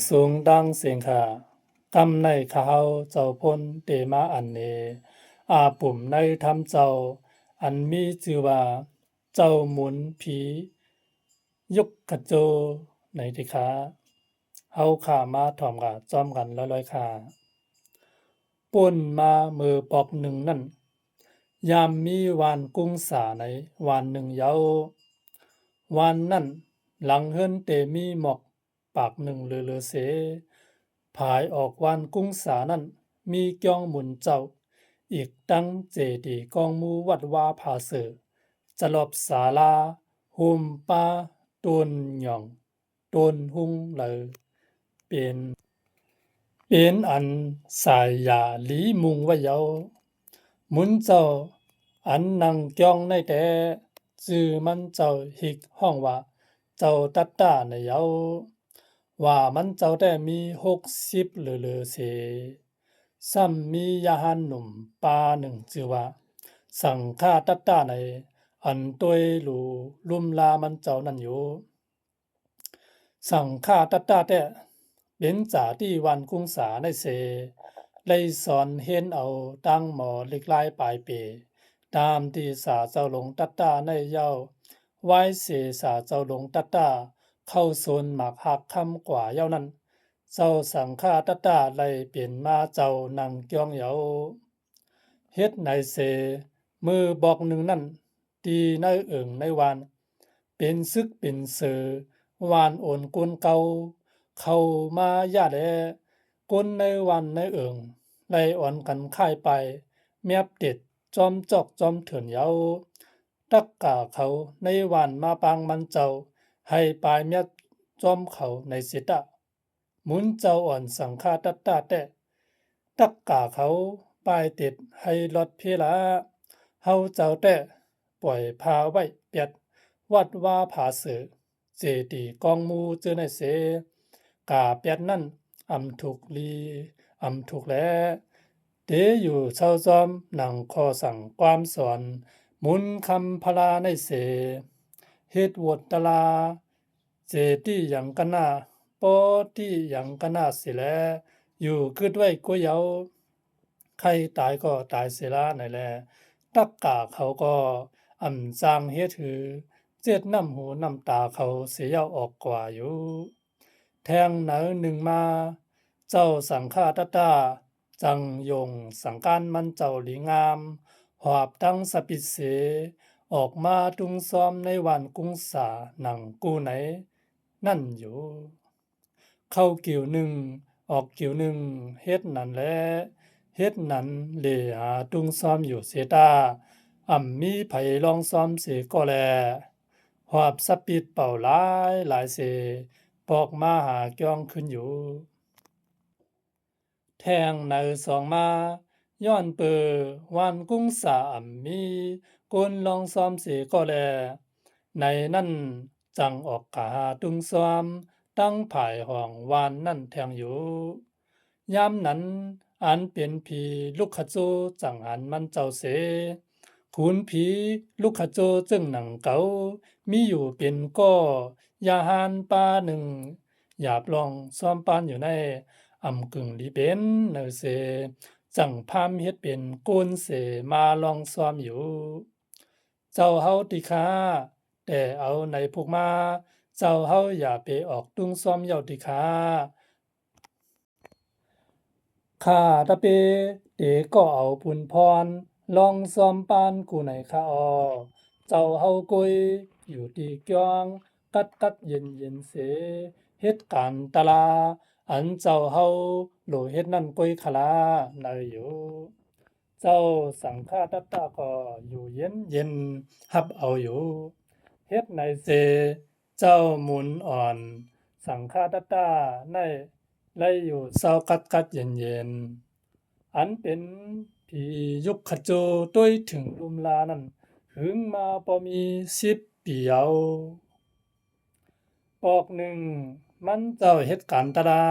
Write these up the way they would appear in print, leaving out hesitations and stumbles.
สูงดังเสียงขากำในข้าวเจ้าพ้นเตมาอันเนอาปุ่มในทำเจ้าอันมีชื่อว่าเจ้าหมุนผียุกกระโจในที่ขาเฮาขามาถ่อมกะจอมกันร้อยๆขาป่นมามือปอกหนึ่งนั่นยามมีวานกุ้งสาในวานหนึ่งเยาวานนั่นหลังเฮิรนเตมีหมอกปากหนึ่งเลือเสผายออกวานกุ้งสานั่นมีเกี้ยงหมุนเจ้าอีกตั้งเจดีกองมูวัดวาผาเสือจะลอบศาลาโฮมป้าต้นหย่องต้นหุงเลยเป็นอันสายยาหลีมุงไว้เยาหมุนเจ้าอันนังเกี้ยงในแต่จือมันเจ้าหิกห้องว่าเจ้าตัดตาในเยาว่ามันเจ้าแต่มี60เหลือเสซ้ำมียาหันหนุ่มปาหนึ่งจือว่าสังฆาตัดตาในอันตวยหลูลุ่มลามันเจ้านั่นอยู่สังฆาตัดตาแต่เป็นจ่าที่วันกุ้งสาในเสเลยสอนเห็นเอาตั้งหมอเล็กลายปลายเปตามที่สาเจ้าหลงตัดตาในเย้าไว้เสสาเจ้าหลงตัดตาเข้าโซนหมากหักคำกว่าเย้านั้นเจ้าสังฆาตัดตาเลยเปลี่ยนมาเจ้านังเกียงเยาเฮ็ดในเสมือบอกหนึ่งนั่นตีในเอิงในวานเป็นซึกเป็นเสือวานโอนกุนเก่าเข้ามายาแลก้นในวันในเอิงไล่อ่อนกันค่ายไปแมบเด็ดจอมจอกจอมเถื่อนเยาตักกาเขาในวันมาปางมันเจ้าให้ปลายเมียจอมเขาในสิตะหมุนเจ้าอ่อนสังฆาตัตตาแต่ตักกาเขาปลายติดให้ลดเพลาเฮาเจ้าแต่ปล่อยพาไว้เปียดวัดว่าผาเสือเจดีกองมูเจอในเสกาเปียดนั่นอำถูกลีอำถูกแลเตอยู่เศร้าจอมหนังคอสั่งความสอนหมุนคำพลาในเสเฮ็ดวดตลาเจตี้อย่างกันนาปอตี้อย่างกันนาสิแลอยู่กึดไว้ก็เยาใครตายก็ตายเสียละไหนแลตักกาเขาก็อำจางเฮ็ดหือเจ็ดน้ำหูน้ำตาเขาเสียยาออกกว่าอยู่แทงหนาหนึ่งมาเจ้าสังฆาตตาจังยงสังการมันเจ้าหลีงามหอบตั้งสปิเสออกมาตุงซ้อมในวันกุ้งสาหนังกู้ไหนนั่นอยู่เข้ากิ่วหนึ่งออกกิ่วหนึ่งเฮ็ดนั่นแลเฮ็ดนั้นเหลหาตุงซ้อมอยู่เสตามีไผลองซ้อมเสก็แลหอบสปิดเป่าหลายหลายเสปอกมาหาเกียงขึ้นอยู่แทงในสองมาย้อนเปอวันกุ้งสามีกนลองซ้อมเสก็แลในนั่นจังออกกาตุงซ้อมตั้งผายห้องวานนั่นแทงอยู่ยามนั้นอันเป็นผีลูกขจูจังอันมันเจ้าเสขุนผีลูกขโจจึงหนังเก่ามีอยู่เป็นก็ยาหานปาหนึ่งหยาบลองซ้อมปานอยู่ในกึ่งลีเป็นเนอเสจังพามเฮ็ดเป็นกุนเสมาลองซ้อมอยู่เจ้าเฮาติคาแต่เอาในพวกมาเจ้าเฮาอย่าไปออกตุ้งซ้อมเย้าติคาข้าตะเปเตก็เอาปุนพรลองซ้อมปานกูไหนข้าออเจ้าเฮากุยอยู่ที่เกียงกัดเย็นเสเฮ็ดการตะลาอันเจ้าเฮาโหลเฮ็ดนั่นกุยขลานาอยู่เจ้าสังฆาตัตตาก็อยู่เย็นฮับเอาอยู่เฮ็ดในเสเจ้าหมุนอ่อนสังฆาตัตตาในไล่อยู่เศร้ากัดเย็นอันเป็นผียุคขโจต้วยถึงลุมลานั่นหึงมาพอมี10 ปีเอาปอกหนึ่งมันเจ้าเฮ็ดการตะดา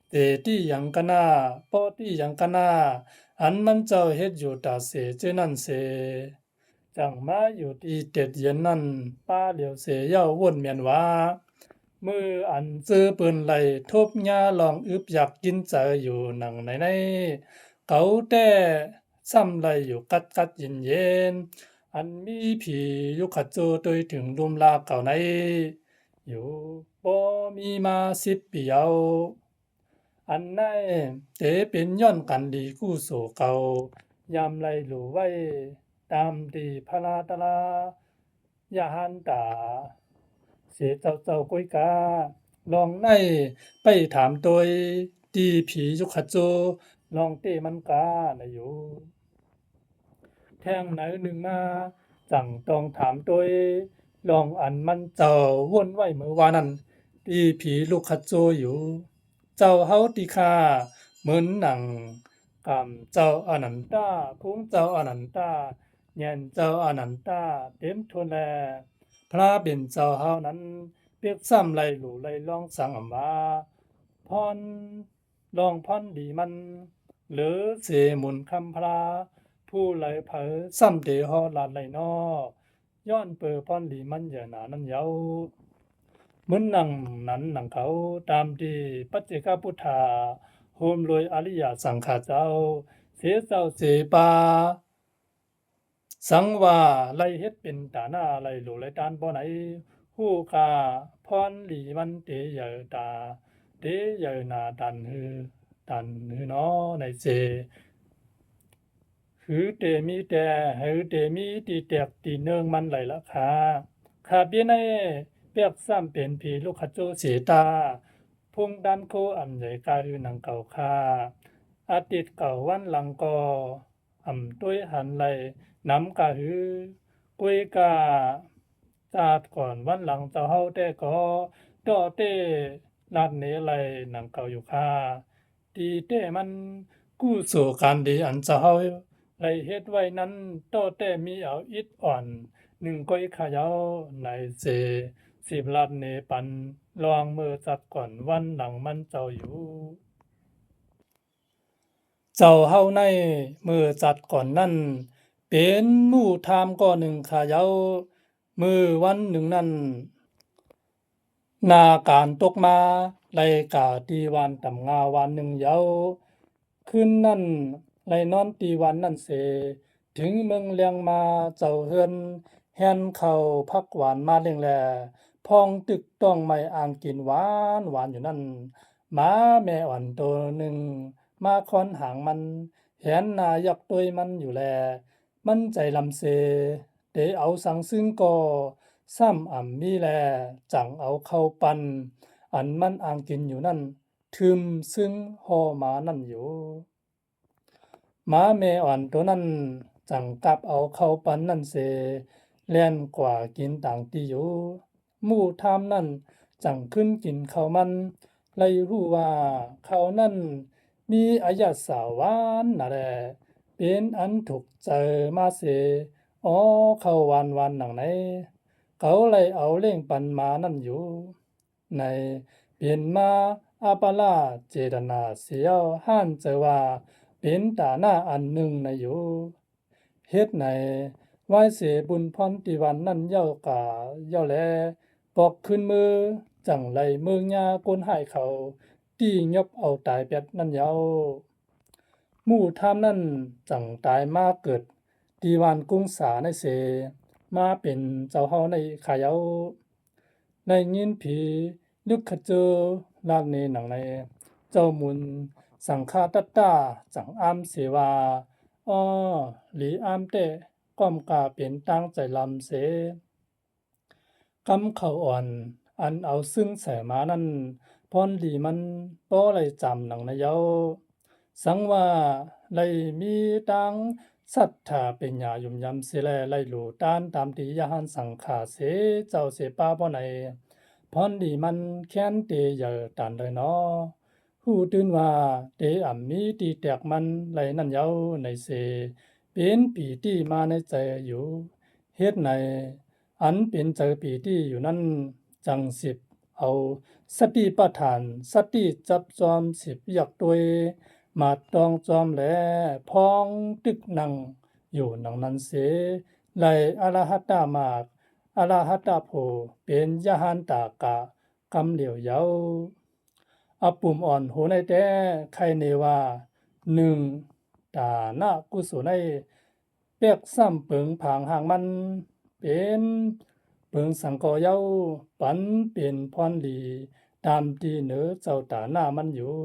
เตตี้หยังกะนาปอตี้หยังกะนาอันมันเจ้าเฮ็ดอยู่ตาเสเจนั่นเสจังมาอยู่ที่เต็ดเย็นนั่นป้าเหลียวเสเย้าวนเมียนว่า มืออันซื้อปืนไหลทุบหญ้าลองอึบอยากกินเจออยู่หนังในเขาแต่ซ้ำไหลอยู่กัดเย็นเย็นอันมีผียุคขจูตัวถึงรุมลาเก่าในอยู่บ่มีมา10 ปีเอาอันในเตเป็นย้อนกันดีกู้สู่เก่ายามไหลหลู่ไว้ตามดีพระราตรายาหันตา เสียเจ้าก้อยกาลองในไปถามโดยตีผียุคขโจลองเต้มันกานะอยู่แท่งไหนหนึ่งมาจังต้องถามโดยลองอันมันเจ้าวนไว้เมื่อวานั้นตีผีลูกขโจอยู่เจ้าเฮาติคาเหมือนหนังกำเจ้าอนันตาพุงเจ้าอนันตาเงียนเจ้าอนันตาเต็มทุนแล พระเป็นเจ้าเฮานั้นเปียกซ้ำไหลหลู่ไหลลองสั่งอำว่าพรลองพรดีมันหรือเสหมุนคำพระผู้ไหลเผอซ้ำเดฮอลาดไหลนอย้อนเปิดพรดีมันเยอะหนานั้นเยาเหมือนหนังนั้นหนังเขาตามที่ปัจเจกพุทธาโฮมโดยอริยสังฆาเจ้าเสียเจ้าเสปา สังว่าไล่เฮ็ดเป็นตาหน้าไล่หลูไล่ตานบ่ไหนฮู้กาพรหลีมันเตเยอตาเตเยอนาตันฮือเนาะในเจหือเตมีแต่หือเตมีตีแตกตีเนืองมันไหลละคาเปียในเปียกซ้ำเป็นผีลูกขโจเสตาพุ่งดันโคอ่ำใหญ่กาหือหนังเก่าคาอาทิตย์เก่าวันหลังก็อ่ำต้วยหันไหล น้ำกะหือกุยกะจาดก่อนวันหลังเจ้าเฮาแต่ก็ต่อเต้ลาดเนไหลหนังเก่าอยู่ค่าตีเต้มันกู้สู่การดีอันเจ้าเฮาไหลเฮ็ดไว้นั้นต่อเต้มีเอาอิดอ่อนหนึ่งก้อยขายาวในเส10 ลาดเนปันลองมือจัดก่อนวันหลังมันเจ้าอยู่ เจ้าเฮาในมือจัดก่อนนั้นเป็นหมู่ทามก่อหนึ่งขาเยามือวันหนึ่งนั้นนาการตกมาไลกาตีวันตำงาวันหนึ่งเยาคืนนั้นไลนอนตีวันนั้นเสถึงเมืองเลียงมาเจ้าเฮือนแฮนเข้าพักหวานมาเลียงแลพองตึกต้องไม่อ่างกินหวานหวานอยู่นั่นหมาแม่อ่อนตัวหนึ่ง มาคอนหางมันแหนหน้ายักตัวยมันอยู่แลมันใจลำเสเตเอาสังซึ่งก็ซ้ำอ่ำมีแลจังเอาเข้าปันอันมันอ่างกินอยู่นั่นทึมซึ่งหอหมานั่นอยู่หมาแม่อ่อนตัวนั้นจังกลับเอาเข้าปันนั่นเสแล่นกว่ากินต่างที่อยู่หมู่ทามนั่นจังขึ้นกินข้าวมันไลรู้ว่าเขานั่น มีอายะสาวานนะแลเป็นอันถูกเจอมาเสอ๋อเขาวันหนังไหนเขาเลยเอาเล่งปันมานั่นอยู่ในเปลี่ยนมาอาปาลาเจตนาเสียวห้านเจอว่าเป็นตาหน้าอันหนึ่งนะอยู่เฮ็ดในไหว้เสบุญพรติวันนั่นเย้าแลปอกขึ้นมือจังไรมือยาก้นหายเขาตียบเอาตายแปดนั่นเยาหมู่ทามนั่นจังตายมาเกิดตีวานกุ้งสาในเสมาเป็นเจ้าเฮาในขายเอาในยินผีลึกขะเจอลานเนหนังในเจ้ามุนสังฆาตัตตาจังอามเสวาอ้อหลีอามเตก้อมกาเป็นตั้งใจลำเสกำเขาอ่อนอันเอาซึ่งแสมานั้นพรดีมันป้อไรจำหนังนะเยาสังว่าไรมีตังสัทธาเป็นยายุ่มยำเสแลไรหลูตานตามที่ยาหันสังขาเสเจ้าเสป้าบ่ไหนพรดีมันแค้นเตเยอตันเลยเนาะผู้ตื่นว่าเตอ่ำมีตีแตกมันไหลนั่นเยาในเสเป็นปีที่มาในใจอยู่เฮ็ดในอันเป็นเจอปีที่อยู่นั่นจังสิบเอาสติปัฏฐานสติจับจอมสิบอยากตัวยมาตองจอมแลพองตึกนังอยู่หนังนั้นเสไหลอรหัตตามากอรหัตตาโพเป็นยะหันตากะ กำเหลียวเยาอาปุ่มอ่อนโหในแต่ใครเนว่า1ตาหน้ากุศลในเปียกซ้ำเปิงผางห่างมันเป็นเปิงสังกอเย้าปันเป็นพรดีตามที่เหนือเจ้าตาหน้ามันอยู่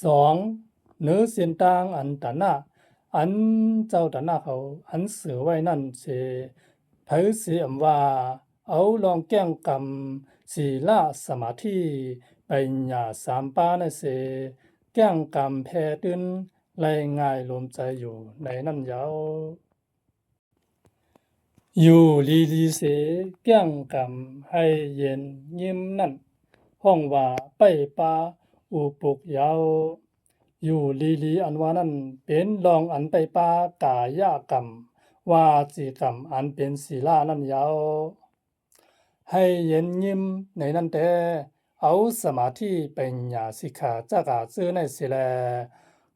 2เหนือเสียนต่างอันตาหน้าอันเจ้าตาหน้าเขาอันเสือไว้นั่นเสไผสิอำว่าเอาลองแก้งกรรมศีลสมาธิไปญาสามปานะเสแก้งกรรมแพ้ตื่นไล่ง่ายลมใจอยู่ในนั้นยาวอยู่ลีลีเสแก้งกรรมให้เย็นยิ้มนั่นห้องว่าไปปาอุปุกยาวอยู่ลีลีอันว่านั้นเป็นลองอันไปปากายกรรมวาจีกรรมอันเป็นศีลานั่นยาวให้เย็นยิ้มในนั้นแต่เอาสมาธิเป็นญาสิกขาจักาซื้อในสิแล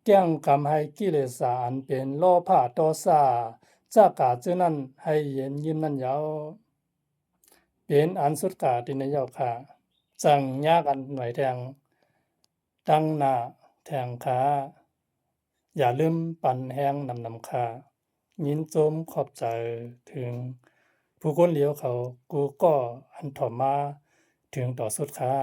แก้งกรรมให้กิเลสอันเป็นโลภะโทสะจักาจื้อนั้นให้เย็นยิ้มนั่นยาวเป็นอันสุดกาตินยาวค่ะจังยากันหน่วยแทงตั้งหน้าแทงขาอย่าลืมปั่นแห้งนำค่ะยินจมขอบใจถึงผู้คนเหลียวเขากูก็อันถ่อมมาถึงต่อสุดค่ะ